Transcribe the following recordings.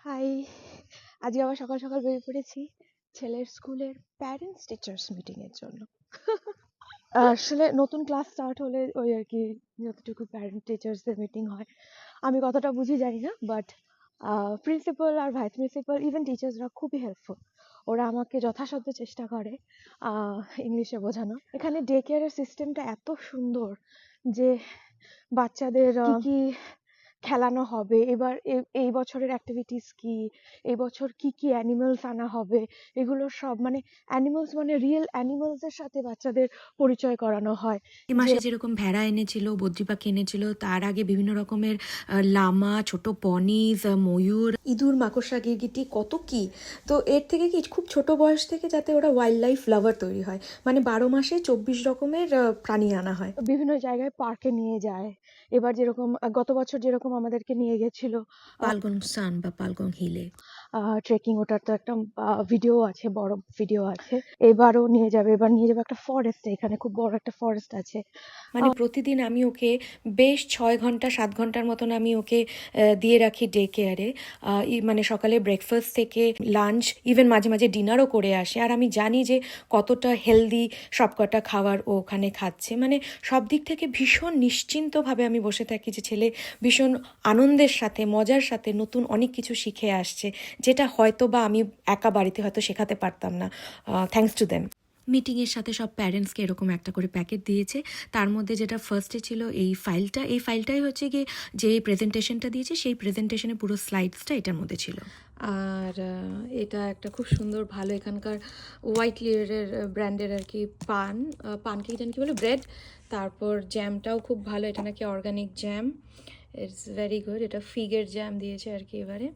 High, আজকে আবার সকাল সকাল বেরিয়ে পড়েছি ছেলের স্কুলের প্যারেন্টস টিচার্স মিটিং এর জন্য। আসলে নতুন ক্লাস স্টার্ট হলে ওই আর কি যতটুকু প্যারেন্ট টিচার্সদের মিটিং হয় আমি কতটা বুঝি জানি না, বাট প্রিন্সিপাল আর ভাইস প্রিন্সিপাল ইভেন টিচার্সরা খুবই হেল্পফুল। ওরা আমাকে যথাসাধ্য চেষ্টা করে ইংলিশে বোঝানো। এখানে ডে কেয়ারের সিস্টেমটা এত সুন্দর যে বাচ্চাদের কি কি খেলানো হবে, এবার এই বছরের অ্যাক্টিভিটিস কি, এই বছর কি কি অ্যানিমালস আনা হবে, এগুলো সব মানে অ্যানিমালস মানে রিয়েল অ্যানিমালসের সাথে বাচ্চাদের পরিচয় করানো হয়। এই মাসে যেরকম ভেড়া এনেছিল, বদ্রি পাখি এনেছিল, তার আগে বিভিন্ন রকমের লামা, ছোট পনিজ, ময়ূর, ইঁদুর, মাকড়সা, গিরগিটি, কত কি। তো এর থেকে কি খুব ছোট বয়স থেকে যাতে ওরা ওয়াইল্ড লাইফ লাভার তৈরি হয়, মানে 12 মাসে 24 রকমের প্রাণী আনা হয়। বিভিন্ন জায়গায় পার্কে নিয়ে যায়। এবার যেরকম গত বছর যেরকম আমাদেরকে নিয়ে গেছিল পালগং সান বা পালগং হিলে। ট্রেকিং, ওটার তো একটা ভিডিও আছে, বড় ভিডিও আছে। এবারও নিয়ে যাবে, এবার নিয়ে যাবে একটা ফরেস্ট, এখানে খুব বড় একটা ফরেস্ট আছে। মানে প্রতিদিন আমি ওকে বেশ 6 ঘন্টা 7 ঘন্টার মতন আমি ওকে দিয়ে রাখি ডে কেয়ারে। মানে সকালে ব্রেকফাস্ট থেকে লাঞ্চ, ইভেন মাঝে মাঝে ডিনারও করে আসে। আর আমি জানি যে কতটা হেলদি সবকটা খাবার ও ওখানে খাচ্ছে। মানে সব দিক থেকে ভীষণ নিশ্চিন্তভাবে আমি বসে থাকি যে ছেলে ভীষণ আনন্দের সাথে, মজার সাথে নতুন অনেক কিছু শিখে আসছে, যেটা হয়তো বা আমি একা বাড়িতে হয়তো শেখাতে পারতাম না। Thanks to them. মিটিংয়ের সাথে সব প্যারেন্টসকে এরকম একটা করে প্যাকেট দিয়েছে। তার মধ্যে যেটা ফার্স্টে ছিল এই ফাইলটাই হচ্ছে গিয়ে যে প্রেজেন্টেশনটা দিয়েছে, সেই প্রেজেন্টেশনের পুরো স্লাইডসটা এটার মধ্যে ছিল। আর এটা একটা খুব সুন্দর ভালো এখানকার হোয়াইট লিয়ারের ব্র্যান্ডের আর কি পানকে জানি কি বলে, ব্রেড। তারপর জ্যামটাও খুব ভালো, এটা নাকি organic jam, it's very good. এটা ফিগের জ্যাম দিয়েছে আর কি এবারে।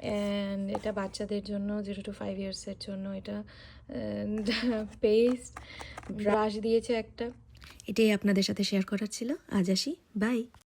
অ্যান্ড এটা বাচ্চাদের জন্য 0 to 5 ইয়ার্সের জন্য এটা পেস্ট, ব্রাশ দিয়েছে একটা। এটাই আপনাদের সাথে শেয়ার করার ছিল। আজ আসি, বাই।